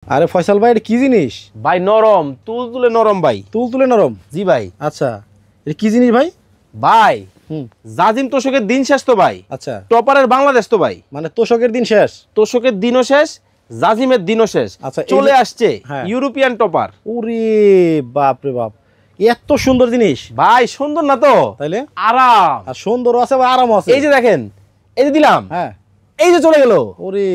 আরে ফয়সাল ভাই এটা কি জিনিস? ভাই নরম, তুলতুলে নরম ভাই। তুলতুলে নরম? জি ভাই। আচ্ছা, এটা কি জিনিস ভাই? ভাই জাজিম তোষকের দিন শেষ তো ভাই। আচ্ছা, টপারের বাংলাদেশ তো ভাই। মানে তোষকের দিন শেষ, তোষকের দিনও শেষ, জাজিমের দিনও শেষ। আচ্ছা, চলে আসছে হ্যাঁ। European topper. ওরে বাপ রে বাপ, এত সুন্দর জিনিস ভাই সুন্দর না তো? তাইলে আরাম, আর সুন্দর আছে বা আরাম আছে। এই যে দেখেন, এই যে দিলাম, হ্যাঁ, এই যে চলে গেল, ওরে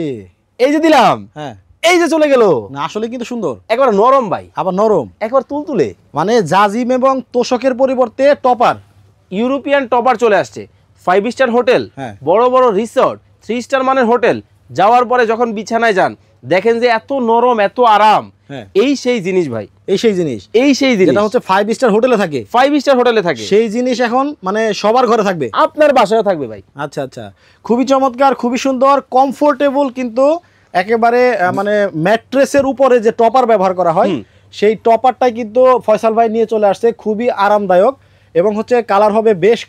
এই যে দিলাম, হ্যাঁ, এই যে চলে গেল। না আসলে কিন্তু সুন্দর, একবার নরম ভাই, আবার নরম, একবার তুলতুলে। মানে জাজিম এবং তোষকের পরিবর্তে টপার। ইউরোপিয়ান টপার চলে আসছে। 5 স্টার হোটেল, হ্যাঁ। বড় বড় রিসর্ট, 3 স্টার মানের হোটেল যাওয়ার পরে যখন বিছানায় যান দেখেন যে এত নরম, এত আরাম। হ্যাঁ, এই সেই জিনিস ভাই, এই সেই জিনিস, এই সেই জিনিস যেটা হচ্ছে 5 স্টার হোটেলে থাকে। 5 স্টার হোটেলে থাকে, সেই জিনিস এখন মানে সবার ঘরে থাকবে, আপনার বাসায়ও থাকবে ভাই। আচ্ছা আচ্ছা, খুবই চমৎকার, খুবই সুন্দর, কমফোর্টেবল, কিন্তু একেবারে মানে ম্যাট্রেসের উপরে যে টপার ব্যবহার করা হয় সেই টপারটাই কিন্তু ফয়সাল ভাই নিয়ে চলে আসছে, খুবই আরামদায়ক এবং হচ্ছে কালার হবে বেশ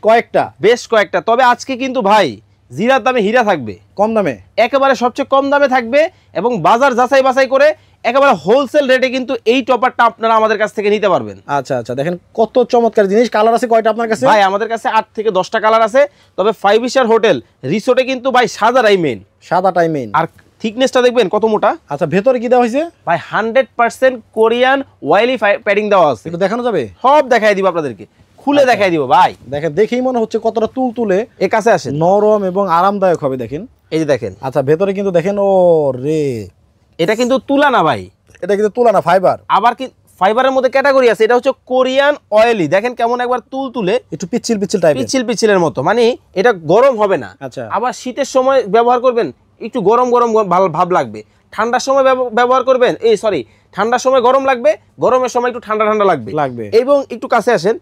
কয়েকটা। তবে আজকে কিন্তু ভাই জিরার দামে হীরা থাকবে, কম দামে, একেবারে সবচেয়ে কম দামে থাকবে এবং বাজার যাচাই বাছাই করে একেবারে হোলসেল রেটে কিন্তু এই টপারটা আপনারা আমাদের কাছ থেকে নিতে পারবেন। আচ্ছা আচ্ছা, দেখেন কত চমৎকার জিনিস। কালার আছে কয়টা আপনার কাছে? ভাই আমাদের কাছে 8 থেকে 10টা কালার আছে। তবে 5 স্টার হোটেল রিসোর্টে কিন্তু ভাই সাদাটাই মেন, সাদাটাই মেন। আর থিকনেসটা দেখবেন কত মোটা। আচ্ছা, ভেতরে কি দেওয়া হয়েছে ভাই 100% কোরিয়ান ওয়াইলি প্যাডিং দেওয়া আছে। একটু দেখানো যাবে? সব দেখাই দিব আপনাদেরকে, খুলে দেখাই দিব ভাই। দেখেন, দেখেই মনে হচ্ছে কতটা তুলতুলে, এর কাছে আসেন, নরম এবং আরামদায়ক হবে। দেখেন, এই যে দেখেন। আচ্ছা, ভেতরে কিন্তু দেখেন, ও রে, এটা কিন্তু তুলা না ভাই, এটা কিন্তু তুলা না, ফাইবার। আবার কি ফাইবারের মধ্যে ক্যাটাগরি আছে। এটা হচ্ছে কোরিয়ান অয়েলি, দেখেন কেমন একবার তুলতুলে, একটু পিচ্ছিল পিচ্ছিল টাইপের, পিচ্ছিলের মতো। মানে এটা গরম হবে না। আচ্ছা, আবার শীতের সময় ব্যবহার করবেন একটু গরম গরম ভাব লাগবে। ঠান্ডার সময় ব্যবহার করবেন, ঠান্ডার সময় গরম লাগবে, গরমের সময় একটু ঠান্ডা ঠান্ডা লাগবে। এবং একটু কাছে আসেন,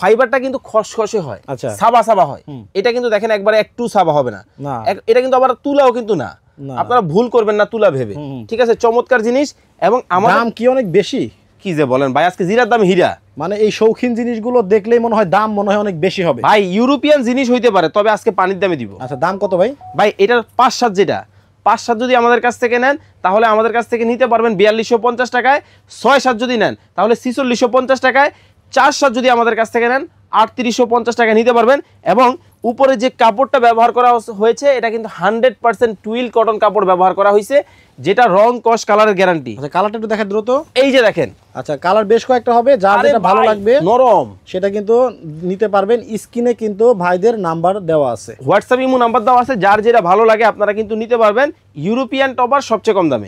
ফাইবারটা কিন্তু খসখসে হয়, আচ্ছা, সাবা সাবা হয়। এটা কিন্তু দেখেন একবারে একটু সাবা হবে না। এটা কিন্তু আবার তুলাও কিন্তু না, আপনারা ভুল করবেন না তুলা ভেবে। ঠিক আছে, চমৎকার জিনিস। এবং আমার দাম কি অনেক বেশি? কি যে বলেন ভাই, আজকে জিরার দাম হীরা। মানে এই শৌখিন জিনিসগুলো দেখলেই মনে হয় দাম মনে হয় অনেক বেশি হবে। ভাই ইউরোপিয়ান জিনিস হইতে পারে, তবে আজকে পানির দামে দিব। আচ্ছা, দাম কত ভাই? ভাই এটার 5-7 যেটা 5-7 যদি আমাদের কাছ থেকে নেন তাহলে আমাদের কাছ থেকে নিতে পারবেন 4250 টাকায়। 6-7 যদি নেন তাহলে 4650 টাকায়। 4-7 যদি আমাদের কাছ থেকে নেন 3850 টাকায় নিতে পারবেন। এবং উপরে যে কাপড়টা ব্যবহার করা হয়েছে এটা কিন্তু 100% টুইল কটন কাপড় ব্যবহার করা হয়েছে, যেটা রং কস কালারের গ্যারান্টি। আচ্ছা, কালারটা একটু দেখা দ্রুত। এই যে দেখেন, আচ্ছা, কালার বেশ কয়েকটা হবে, যার যেটা ভালো লাগবে নরম সেটা কিন্তু নিতে পারবেন। স্ক্রিনে কিন্তু ভাইদের নাম্বার দেওয়া আছে, হোয়াটসঅ্যাপ ইমো নাম্বার দেওয়া আছে, যার যেটা ভালো লাগে আপনারা কিন্তু নিতে পারবেন। ইউরোপিয়ান টপার সবচেয়ে কম দামে।